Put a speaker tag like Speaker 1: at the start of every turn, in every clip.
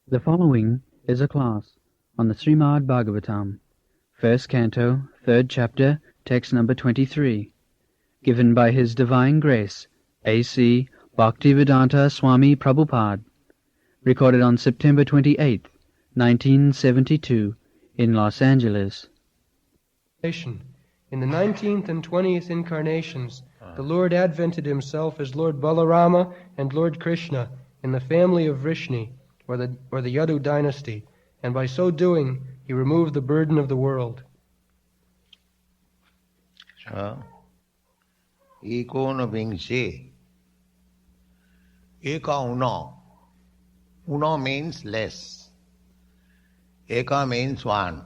Speaker 1: The following is a class on the Srimad Bhagavatam, first canto, third chapter, text number 23, given by His Divine Grace, A.C. Bhaktivedanta Swami Prabhupada, recorded on September 28, 1972, in Los Angeles.
Speaker 2: In the 19th and 20th incarnations, the Lord advented himself as Lord Balarama and Lord Krishna in the family of Vrishni, or the Yadu dynasty, and by so doing, he removed the burden of the world.
Speaker 3: Ikono bingse. Eka uno. Uno means less. Eka means one.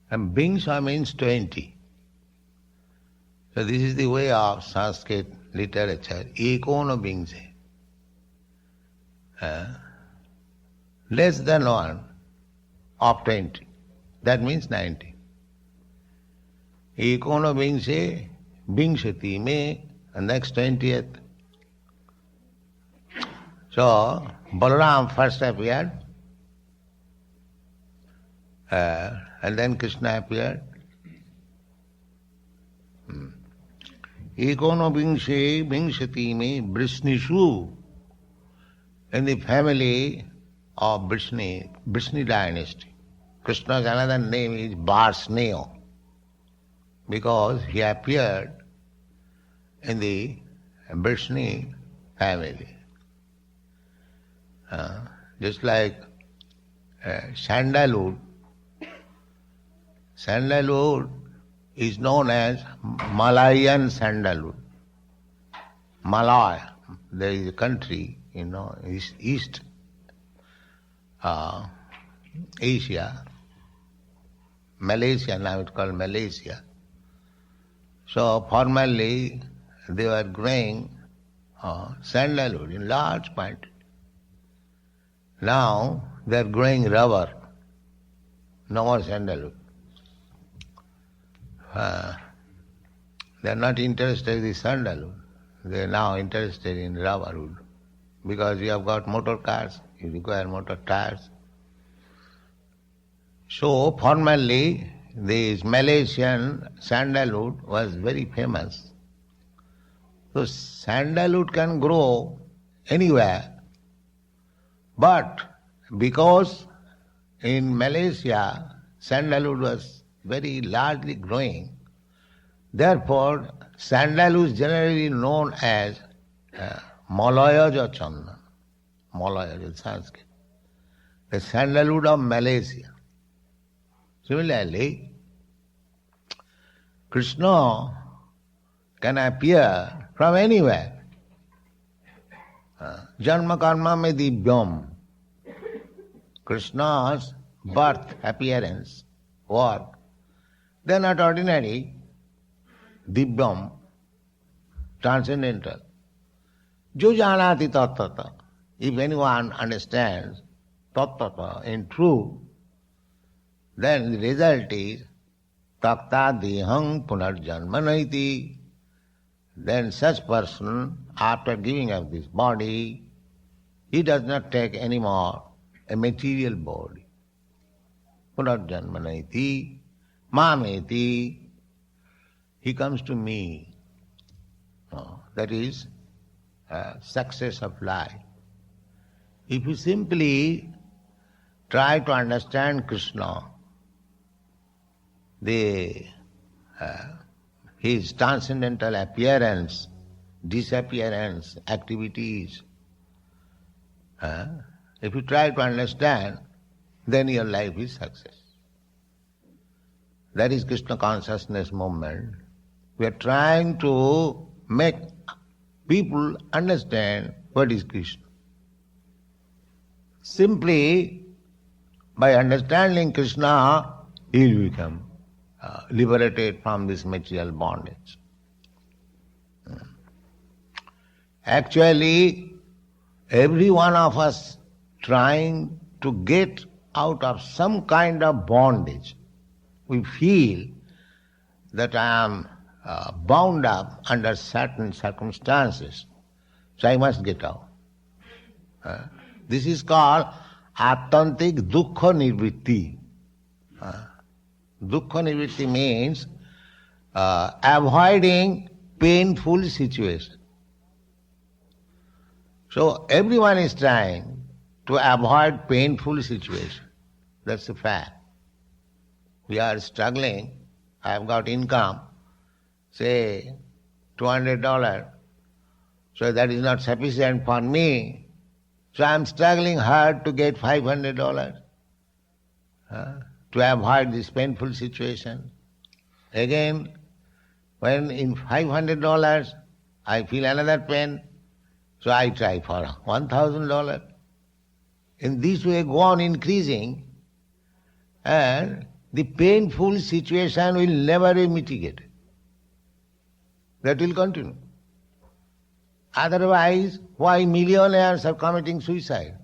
Speaker 3: And bingsa means 20. So this is the way of Sanskrit literature. Ikono bingse. Less than one of 20. That means 90. Ikono bingse, bingshati me, and next 20th. So, Balaram first appeared, and then Krishna appeared. Ikono bingse, bingshati me, Vrishnishu. In the family of Vrishni dynasty. Krishna's another name is Varsneo, because he appeared in the Vrishni family. Just like sandalwood. Sandalwood is known as Malayan sandalwood. Malaya, there is a country, East Asia, Malaysia, now it's called Malaysia. So formerly they were growing sandalwood in large quantity. Now they are growing rubber, no more sandalwood. They are not interested in sandalwood, they are now interested in rubber wood. Because you have got motor cars, you require motor tires. So formerly this Malaysian sandalwood was very famous. So sandalwood can grow anywhere, but because in Malaysia sandalwood was very largely growing, therefore sandalwood is generally known as Malayaja Chandan. Malayaja is Sanskrit. The sandalwood of Malaysia. Similarly, Krishna can appear from anywhere. Janma karma me divyam. Krishna's birth, appearance, work, they are not ordinary. Divyam, transcendental. Jo janati tattata. If anyone understands tattata in truth, then the result is takta dehang punarjanmanaiti. Then such person, after giving up this body, he does not take any more a material body. Punarjanmanaiti, mameti, he comes to me. That is success of life. If you simply try to understand Krishna, his transcendental appearance, disappearance, activities, if you try to understand, then your life is success. That is Krishna consciousness movement. We are trying to make people understand what is Krishna. Simply by understanding Krishna, he will become liberated from this material bondage. Actually, every one of us trying to get out of some kind of bondage. We feel that I am bound up under certain circumstances, so I must get out. This is called Attantik Dukkha Nivritti. Dukkha Nivritti means avoiding painful situation. So everyone is trying to avoid painful situation. That's a fact. We are struggling. I have got income, say $200. So that is not sufficient for me. So I am struggling hard to get $500 to avoid this painful situation. Again, when in $500 I feel another pain, so I try for $1,000. In this way go on increasing, and the painful situation will never be mitigated. That will continue. Otherwise, why millionaires are committing suicide?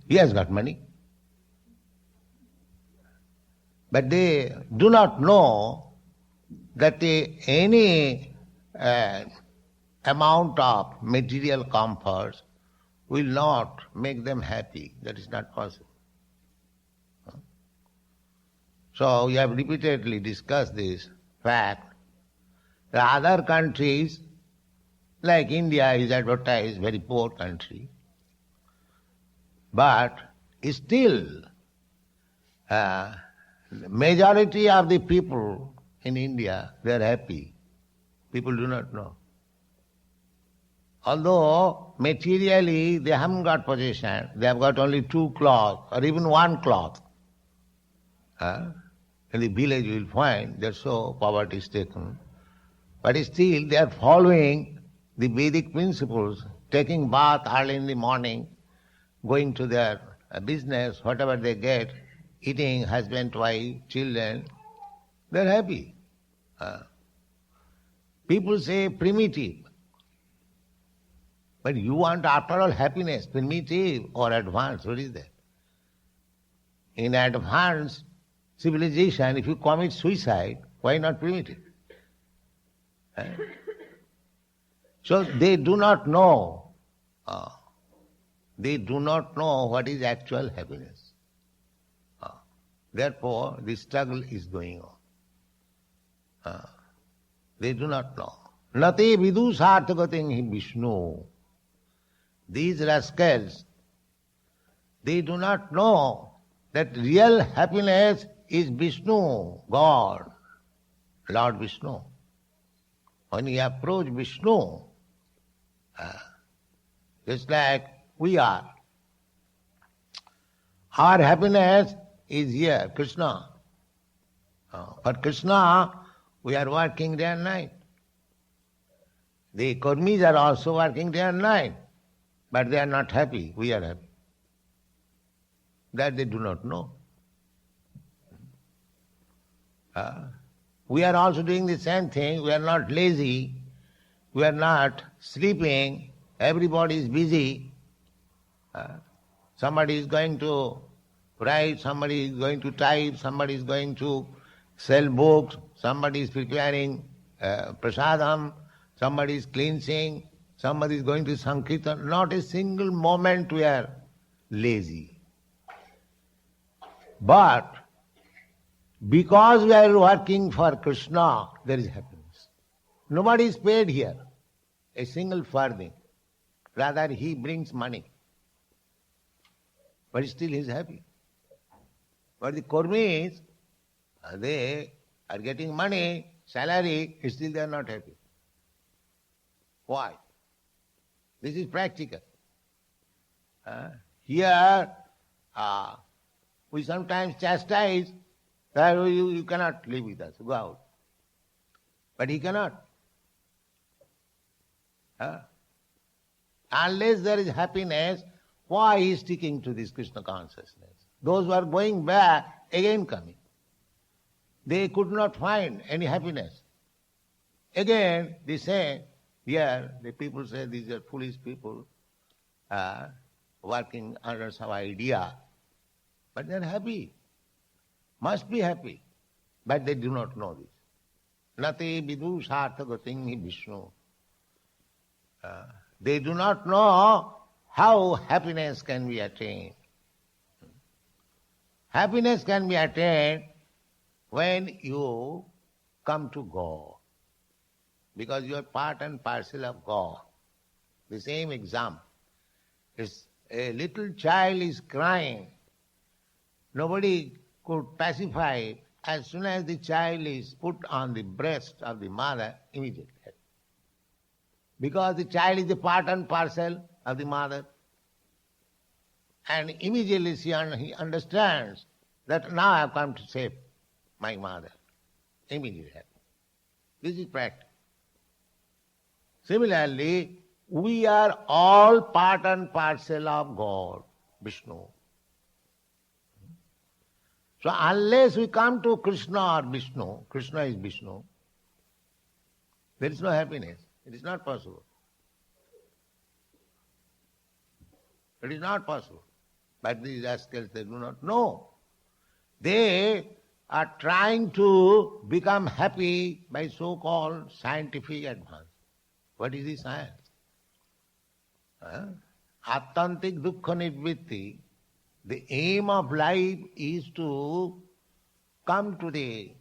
Speaker 3: He has got money. But they do not know that any amount of material comforts will not make them happy. That is not possible. So we have repeatedly discussed this fact. The other countries, like India is advertised very poor country, but still majority of the people in India, they are happy. People do not know. Although materially they haven't got possession, they have got only 2 cloths or even 1 cloth. In the village you will find that so poverty is taken. But still they are following the Vedic principles, taking bath early in the morning, going to their business, whatever they get, eating, husband, wife, children, they are happy. People say primitive. But you want after all happiness, primitive or advanced, what is that? In advanced civilization, if you commit suicide, why not primitive? So they do not know. They do not know what is actual happiness. Therefore, the struggle is going on. They do not know. Nate vidu sarthagating hi Vishnu. These rascals, they do not know that real happiness is Vishnu, God, Lord Vishnu. When you approach Vishnu, just like we are, our happiness is here, Krishna. For Krishna, we are working day and night. The karmis are also working day and night, but they are not happy. We are happy. That they do not know. We are also doing the same thing. We are not lazy. We are not sleeping. Everybody is busy. Somebody is going to write, somebody is going to type, somebody is going to sell books, somebody is preparing prasadam, somebody is cleansing, somebody is going to Sankirtan. Not a single moment we are lazy. But because we are working for Krishna, there is happiness. Nobody is paid here a single farthing. Rather, he brings money. But still he is happy. But the Kurmis, they are getting money, salary, still they are not happy. Why? This is practical. Here, we sometimes chastise that you cannot live with us, go out. But he cannot. Unless there is happiness, why he is sticking to this Krishna consciousness? Those who are going back, again coming. They could not find any happiness. Again, they say, here, the people say these are foolish people, working under some idea. But they are happy. Must be happy. But they do not know this. Nate vidu sarthagating hi Vishnu. They do not know how happiness can be attained. Happiness can be attained when you come to God, because you are part and parcel of God. The same example is a little child is crying. Nobody could pacify it. As soon as the child is put on the breast of the mother, immediately. Because the child is a part and parcel of the mother. And immediately he understands that now I have come to save my mother. Immediately happens. This is practice. Similarly, we are all part and parcel of God, Vishnu. So unless we come to Krishna or Vishnu, Krishna is Vishnu, there is no happiness. It is not possible. It is not possible. But these rascals, they do not know. They are trying to become happy by so-called scientific advance. What is the science? Attantik dukkha nivritti. The aim of life is to come to the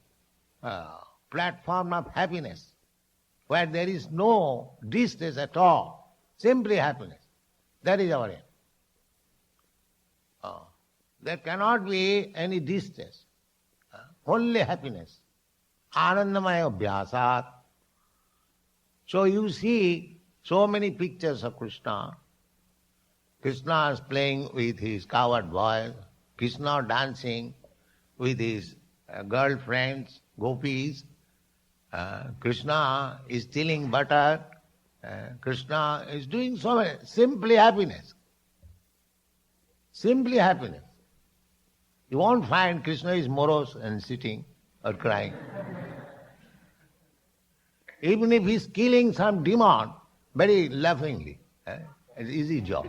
Speaker 3: platform of happiness, where there is no distress at all, simply happiness. That is our aim. There cannot be any distress, only happiness. Anandamaya abhyasat. So you see so many pictures of Krishna. Krishna is playing with his cowherd boys, Krishna dancing with his girlfriends, gopis, Krishna is stealing butter, Krishna is doing so many, simply happiness. Simply happiness. You won't find Krishna is morose and sitting or crying. Even if he's killing some demon, very laughingly, it's an easy job.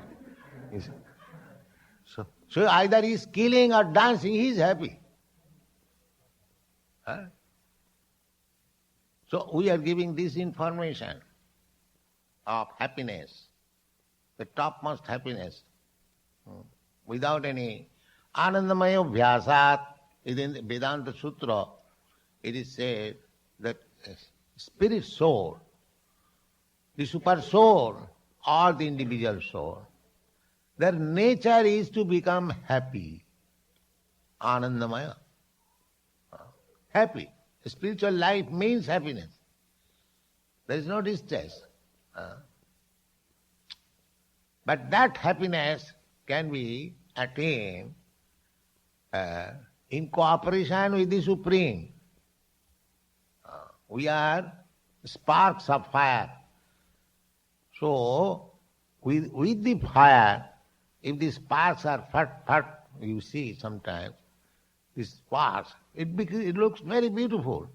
Speaker 3: So either he's killing or dancing, he's happy. So we are giving this information of happiness, the topmost happiness, without any Anandamaya Vyasat. In the Vedanta Sutra, it is said that spirit soul, the super soul or the individual soul, their nature is to become happy. Anandamaya. Happy. Spiritual life means happiness. There is no distress. But that happiness can be attained in cooperation with the Supreme. We are sparks of fire. So, with the fire, if the sparks are fat, you see sometimes, these sparks, it looks very beautiful.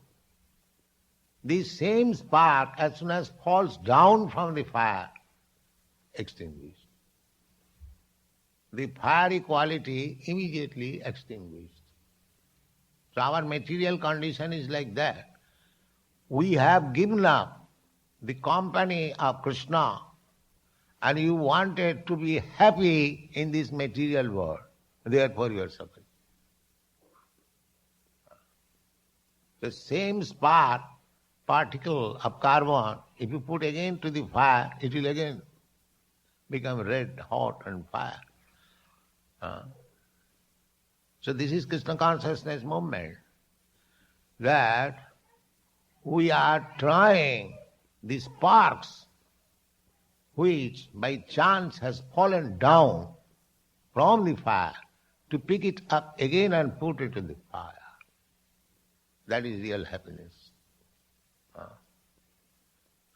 Speaker 3: This same spark, as soon as falls down from the fire, extinguished. The fiery quality immediately extinguished. So our material condition is like that. We have given up the company of Krishna, and you wanted to be happy in this material world. Therefore you are suffering. The same spark, particle of carbon, if you put again to the fire, it will again become red, hot and fire. So this is Krishna consciousness movement, that we are trying the sparks which by chance has fallen down from the fire to pick it up again and put it in the fire. That is real happiness.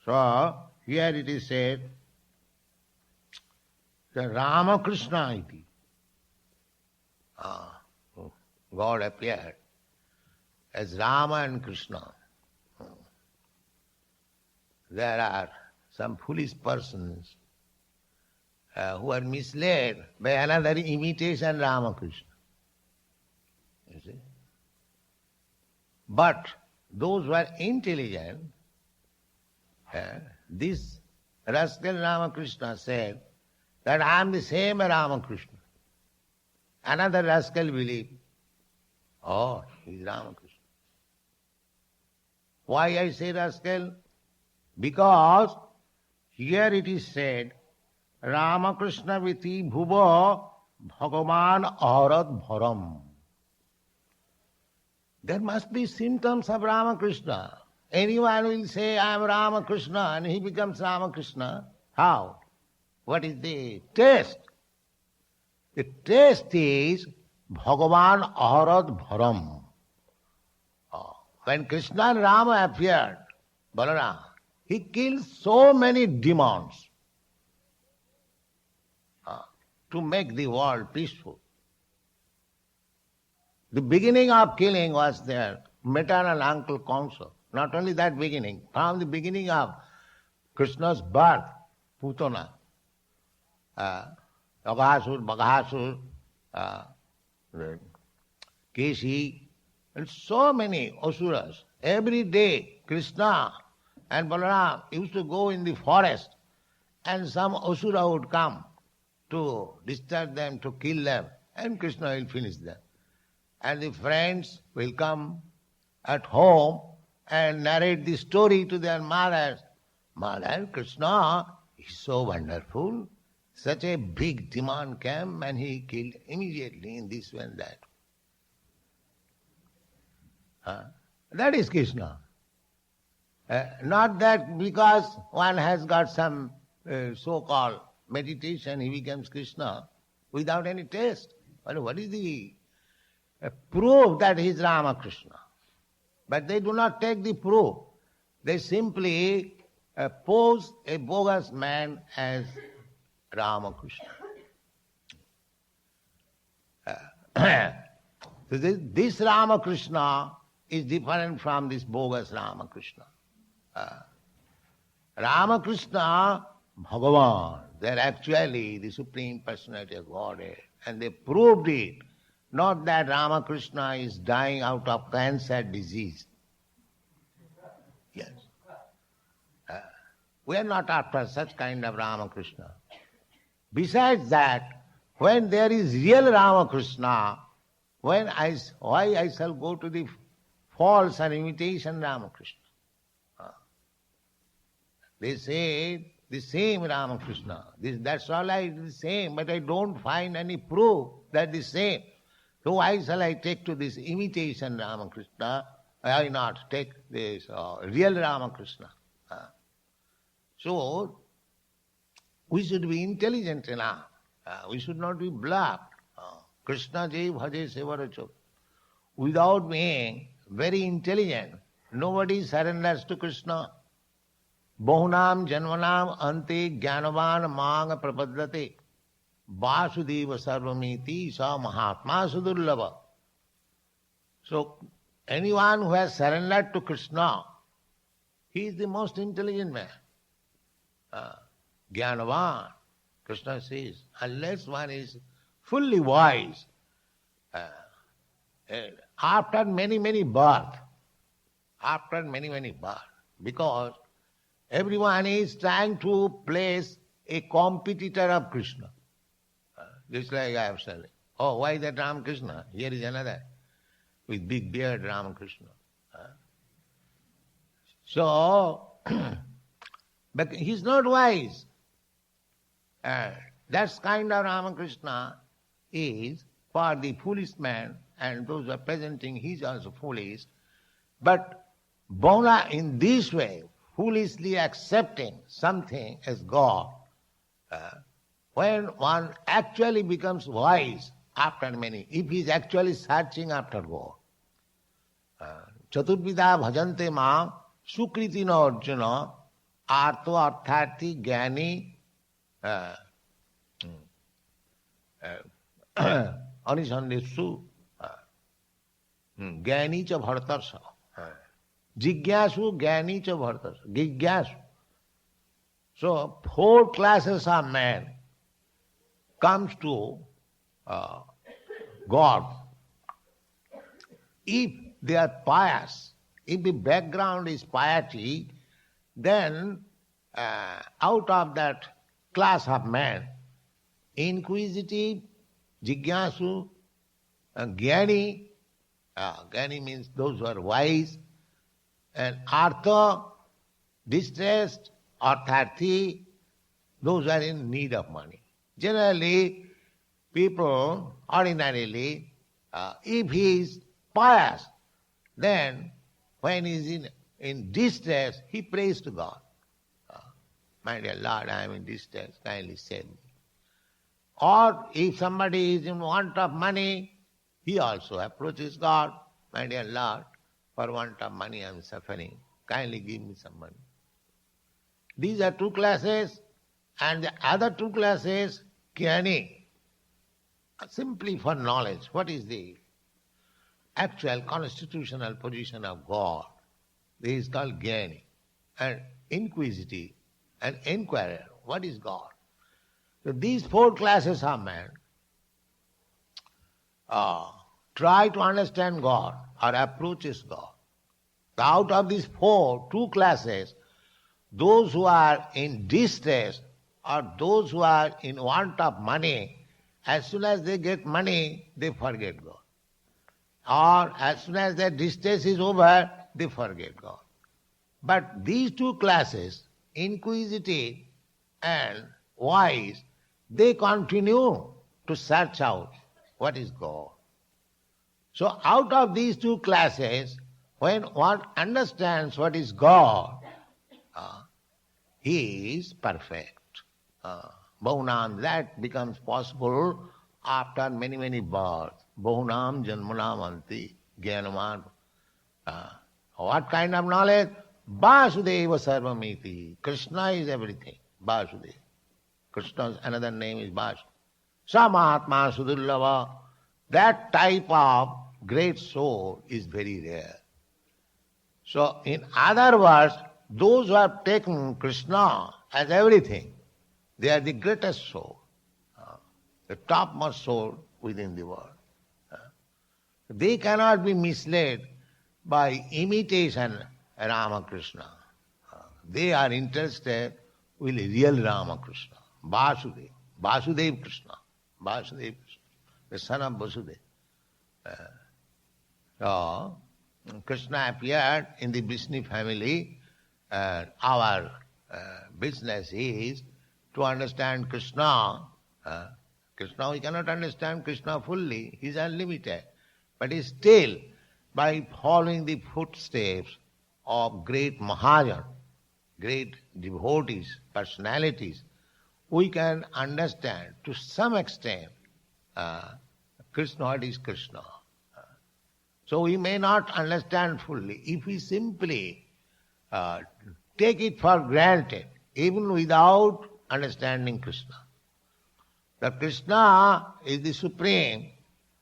Speaker 3: So here it is said, the Rama Krishna iti. God appeared as Rama and Krishna. There are some foolish persons who are misled by another imitation Ramakrishna. You see? But those who are intelligent, this rascal Ramakrishna said that I am the same Ramakrishna. Another rascal believe, oh, he is Ramakrishna. Why I say rascal? Because here it is said, Ramakrishna viti bhuva bhagavan aharat bharam. There must be symptoms of Ramakrishna. Anyone will say, I am Ramakrishna, and he becomes Ramakrishna. How? What is the taste? The taste is Bhagavan aharat bharam. When Krishna and Rama appeared, Balaram, he killed so many demons to make the world peaceful. The beginning of killing was their maternal uncle Kamsa. Not only that beginning, from the beginning of Krishna's birth, Putana, Aghasur, Baghasur, Keshi, and so many Asuras. Every day Krishna and Balaram used to go in the forest and some Asura would come to disturb them, to kill them, and Krishna will finish them. And the friends will come at home and narrate the story to their mothers. Mother, Krishna is so wonderful. Such a big demon came and he killed immediately in this way and that. That is Krishna. Not that because one has got some so-called meditation, he becomes Krishna without any taste. What is the proof that he is Ramakrishna? But they do not take the proof. They simply pose a bogus man as Ramakrishna. So this Ramakrishna is different from this bogus Ramakrishna. Ramakrishna, Bhagavan, they are actually the Supreme Personality of Godhead. And they proved it. Not that Ramakrishna is dying out of cancer disease. Yes. We are not after such kind of Ramakrishna. Besides that, when there is real Ramakrishna, why I shall go to the false or imitation Ramakrishna? They say the same Ramakrishna. That's all the same, but I don't find any proof that the same. So why shall I take to this imitation Ramakrishna? Why not take this real Ramakrishna? So we should be intelligent enough. We should not be bluffed. Krishna jai bhaje sevaracho. Without being very intelligent, nobody surrenders to Krishna. Bahunam janmanam ante jnanavan mang prapaddate. Vasudeva sarvamiti sa mahatma sudurlava. So anyone who has surrendered to Krishna, he is the most intelligent man. Jnanavan, Krishna says, unless one is fully wise, after many births, because everyone is trying to place a competitor of Krishna. Just like I have said, oh, why that Ramakrishna? Here is another with big beard Ramakrishna. So, but he's not wise. That kind of Ramakrishna is for the foolish man, and those who are presenting he is also foolish. But Bona in this way, foolishly accepting something as God, when one actually becomes wise after many, if he is actually searching after God. Chaturvida bhajante ma sukriti na arjuna arto arthati jnani anishandesu jnani cha bhartarsa. Jigyasu jnani cha bhartarsa. Jigyasu. So 4 classes of men comes to God. If they are pious, if the background is piety, then out of that class of men, inquisitive, jigyasu, jnani. Jnani means those who are wise, and artha, distressed, artharthi, those who are in need of money. Generally, people, ordinarily, if he is pious, then when he is in distress, he prays to God. My dear Lord, I am in distress, kindly save me. Or if somebody is in want of money, he also approaches God. My dear Lord, for want of money I am suffering, kindly give me some money. These are two classes, and the other two classes, jnani, simply for knowledge. What is the actual constitutional position of God? This is called jnani. And inquisitive, an inquirer. What is God? So these four classes of man try to understand God or approaches God. Out of these four, two classes, those who are in distress or those who are in want of money, as soon as they get money, they forget God. Or as soon as their distress is over, they forget God. But these two classes, inquisitive and wise, they continue to search out what is God. So out of these two classes, when one understands what is God, he is perfect. Bahunam, that becomes possible after many, many births. Bahunam janmanam anti jnanaman. What kind of knowledge? Vasudeva sarvamiti. Krishna is everything. Vasudeva. Krishna's another name is Vasudeva. Samahatma sudullava. That type of great soul is very rare. So in other words, those who have taken Krishna as everything, they are the greatest soul, the topmost soul within the world. They cannot be misled by imitation Ramakrishna. They are interested with real Ramakrishna, Vasudeva, Vasudeva Krishna, Vasudeva Krishna, the son of Vasudeva. So, Krishna appeared in the Vishnu family, and our business is to understand Krishna. Krishna, we cannot understand Krishna fully, he is unlimited. But still, by following the footsteps of great Mahajan, great devotees, personalities, we can understand to some extent Krishna, what is Krishna. So we may not understand fully. If we simply take it for granted, even without understanding Krishna, that Krishna is the supreme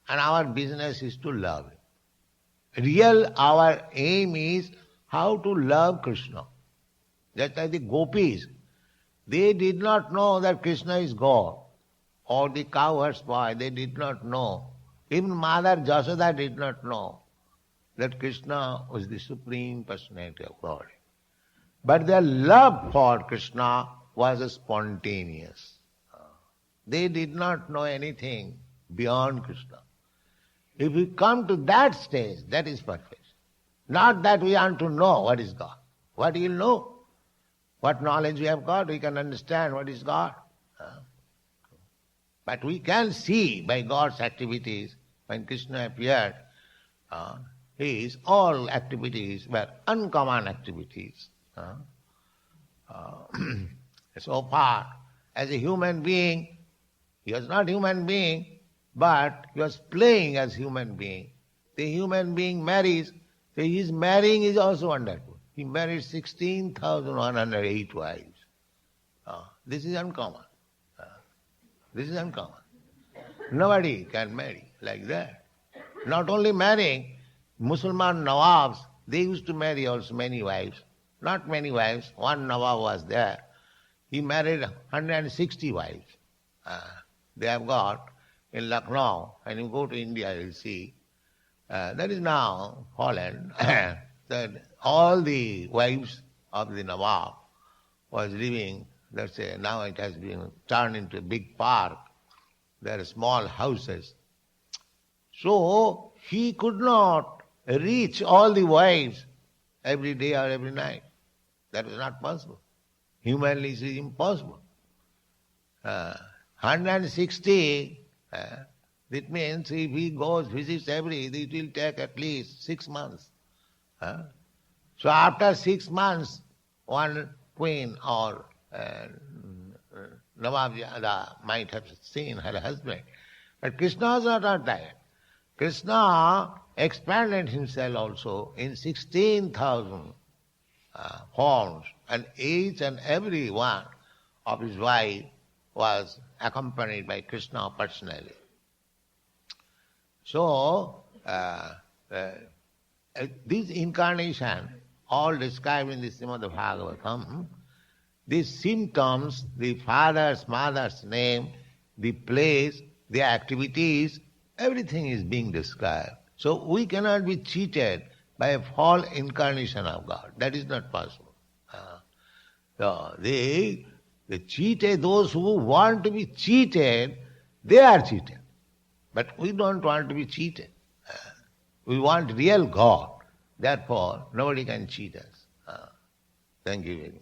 Speaker 3: and our business is to love Him. Real, our aim is how to love Krishna. Just like the gopis, they did not know that Krishna is God. Or the cowherd's boy, they did not know. Even Mother Jasoda did not know that Krishna was the Supreme Personality of God. But their love for Krishna was spontaneous. They did not know anything beyond Krishna. If we come to that stage, that is perfect. Not that we want to know what is God. What you know? What knowledge we have got, we can understand what is God. But we can see by God's activities, when Krishna appeared, his all activities were uncommon activities. So far, as a human being, he was not human being, but he was playing as human being. The human being marries, so his marrying is also wonderful. He married 16,108 wives. This is uncommon. This is uncommon. Nobody can marry like that. Not only marrying, Musliman Nawabs, they used to marry also many wives. Not many wives, one Nawab was there. He married 160 wives. They have got in Lucknow, when you go to India, you'll see, that is now Holland, that all the wives of the Nawab was living, let's say, now it has been turned into a big park, There are small houses. So he could not reach all the wives every day or every night. That was not possible. Humanly it is impossible. 160, it means if he goes, visits it will take at least 6 months. So after 6 months, one queen or Navajada might have seen her husband. But Krishna was not like that. Krishna expanded himself also in 16,000 forms, and each and every one of his wife was accompanied by Krishna personally. So, this incarnation, all described in the Srimad Bhagavatam, these symptoms, the father's, mother's name, the place, the activities, everything is being described. So we cannot be cheated by a false incarnation of God. That is not possible. So the cheated, those who want to be cheated, they are cheated. But we don't want to be cheated. We want real God. Therefore, nobody can cheat us. Thank you very much.